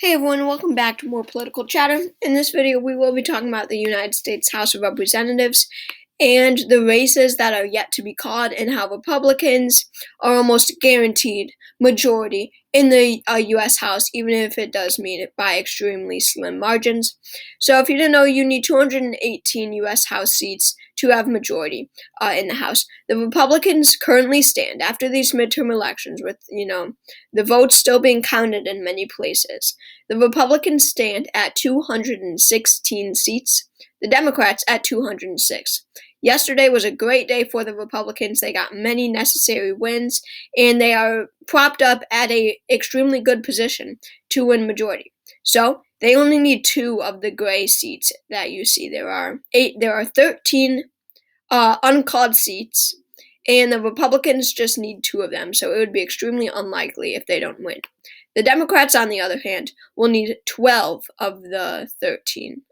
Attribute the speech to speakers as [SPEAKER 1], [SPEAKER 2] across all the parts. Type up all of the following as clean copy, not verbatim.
[SPEAKER 1] Hey everyone, welcome back to more political chatter. In this video, we will be talking about the United States House of Representatives and the races that are yet to be called and how Republicans are almost guaranteed majority in the U.S. House, even if it does mean it by extremely slim margins. So if you didn't know, you need 218 U.S. House seats to have majority in the House. The Republicans currently stand after these midterm elections with, the votes still being counted in many places. The Republicans stand at 216 seats, the Democrats at 206. Yesterday was a great day for the Republicans. They got many necessary wins, and they are propped up at a extremely good position to win majority. So they only need 2 of the gray seats that you see. There are 13 uncalled seats, and the Republicans just need 2 of them. So it would be extremely unlikely if they don't win. The Democrats, on the other hand, will need 12 of the 13.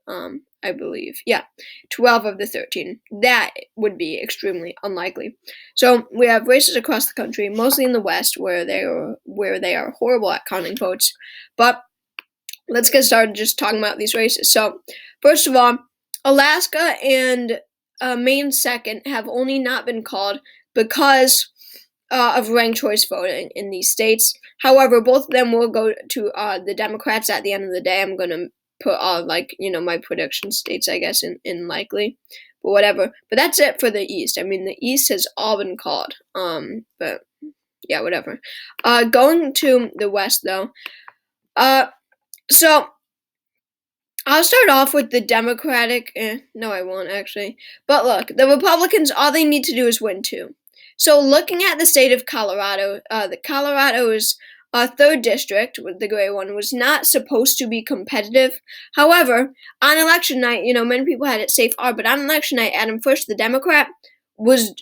[SPEAKER 1] I believe. Yeah, 12 of the 13. That would be extremely unlikely. So we have races across the country, mostly in the West, where they are horrible at counting votes. But let's get started just talking about these races. So first of all, Alaska and Maine second have only not been called because of ranked choice voting in these states. However, both of them will go to the Democrats at the end of the day. I'm going to put my prediction states, I guess, in likely, but whatever. But that's it for the East. I mean, the East has all been called. But yeah, whatever. Going to the West though. So I'll start off with the Democratic. No, I won't actually. But look, the Republicans, all they need to do is win 2. So looking at the state of Colorado, the Colorado's 3rd district, the gray one, was not supposed to be competitive. However, on election night, many people had it safe but on election night, Adam Frisch, the Democrat, was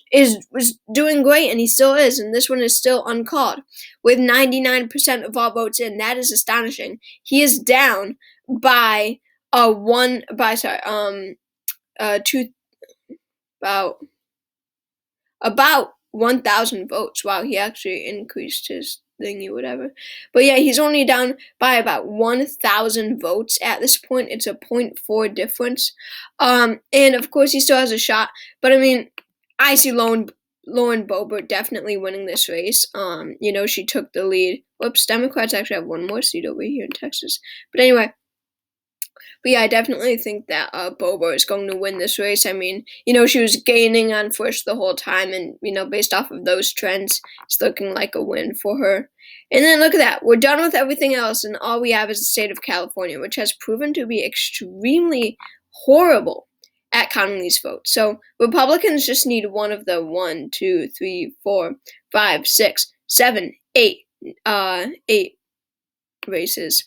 [SPEAKER 1] doing great, and he still is, and this one is still uncalled, with 99% of all votes in. That is astonishing. He is down by about 1,000 votes. Wow, he actually increased his thingy, whatever. But yeah, he's only down by about 1,000 votes at this point. It's a 0.4 difference. And of course, he still has a shot. But I mean, I see Lauren Boebert definitely winning this race. She took the lead. Whoops, Democrats actually have one more seat over here in Texas. But anyway. But yeah, I definitely think that Boebert is going to win this race. I mean, she was gaining on Frisch the whole time, and, based off of those trends, it's looking like a win for her. And then look at that. We're done with everything else, and all we have is the state of California, which has proven to be extremely horrible at counting these votes. So Republicans just need one of the 1, 2, 3, 4, 5, 6, 7, 8 races.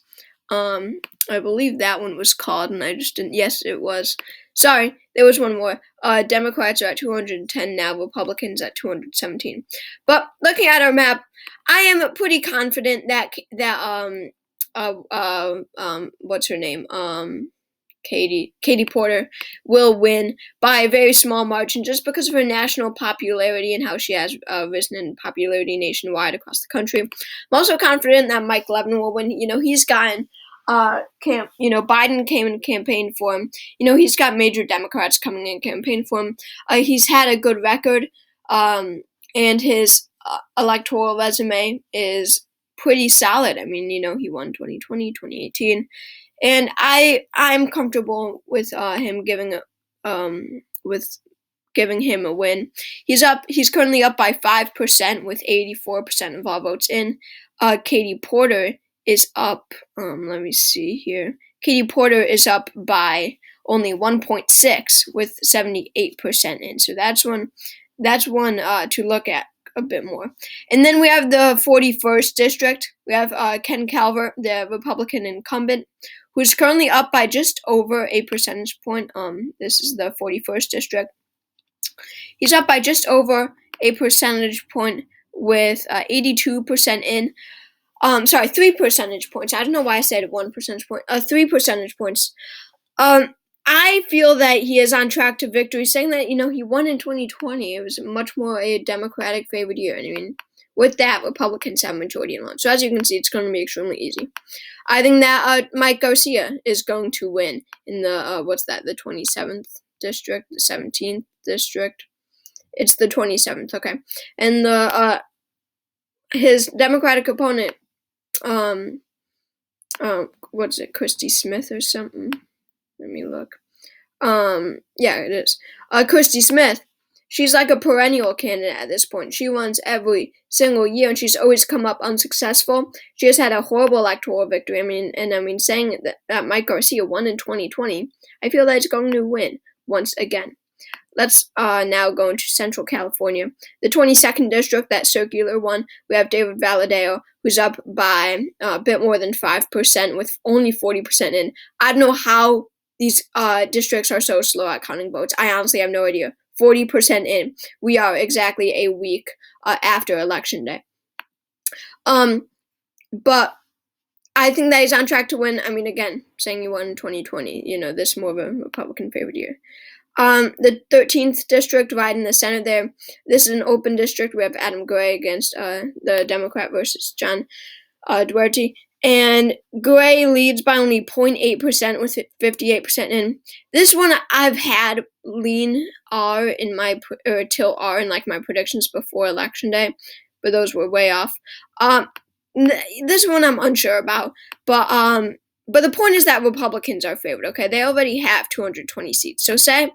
[SPEAKER 1] I believe that one was called, and I just didn't. Yes, it was. Sorry, there was one more. Democrats are at 210 now, Republicans at 217. But looking at our map, I am pretty confident that what's her name? Katie Porter will win by a very small margin just because of her national popularity and how she has risen in popularity nationwide across the country. I'm also confident that Mike Levin will win. He's gotten Biden came and campaigned for him. He's got major Democrats coming in campaign for him. He's had a good record, and his electoral resume is pretty solid. I mean, he won 2020, 2018. And I'm comfortable with him giving him a win. He's currently up by 5% with 84% of all votes in. Katie Porter is up. Let me see here. Katie Porter is up by only 1.6 with 78% in. So that's one to look at a bit more. And then we have the 41st district. We have Ken Calvert, the Republican incumbent, who's currently up by just over a percentage point. This is the 41st district. He's up by just over a percentage point with 82% in. 3 percentage points. I don't know why I said 1 percentage point. 3 percentage points. I feel that he is on track to victory, saying that, he won in 2020. It was much more a Democratic favored year. I mean, With that, Republicans have majority alone. So as you can see, it's going to be extremely easy. I think that Mike Garcia is going to win in the, the 27th district, the 17th district. It's the 27th, okay. And his Democratic opponent, Christy Smith or something? Let me look. Yeah, it is. Christy Smith, she's like a perennial candidate at this point. She runs every single year, and she's always come up unsuccessful. She has had a horrible electoral victory. Saying that Mike Garcia won in 2020, I feel that he's going to win once again. Let's now go into Central California. The 22nd district, that circular one, we have David Valadao, who's up by a bit more than 5% with only 40% in. I don't know how these districts are so slow at counting votes. I honestly have no idea. 40% in. We are exactly a week after Election Day. But I think that he's on track to win. Again, saying he won in 2020, this is more of a Republican favored year. The 13th district, right in the center there. This is an open district. We have Adam Gray against the Democrat versus John Duarte. And Gray leads by only 0.8% with 58% in. This one I've had lean R in my tilt R in my predictions before Election Day, but those were way off. This one I'm unsure about, but the point is that Republicans are favored. Okay, they already have 220 seats. So say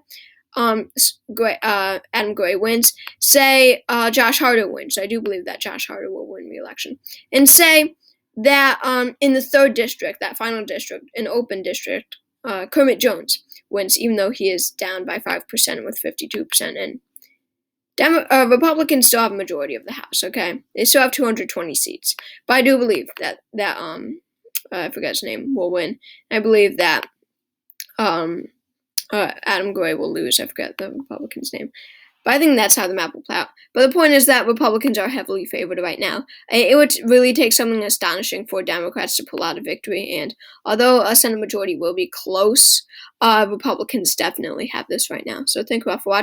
[SPEAKER 1] Adam Gray wins. Say Josh Harder wins. I do believe that Josh Harder will win re-election. And say that in the 3rd district, that final district, an open district, Kermit Jones wins, even though he is down by 5% with 52% in. Republicans still have a majority of the House, okay? They still have 220 seats. But I do believe that I forget his name, will win. I believe that Adam Gray will lose. I forget the Republican's name. But I think that's how the map will play out. But the point is that Republicans are heavily favored right now. It would really take something astonishing for Democrats to pull out a victory. And although a Senate majority will be close, Republicans definitely have this right now. So thank you all for watching.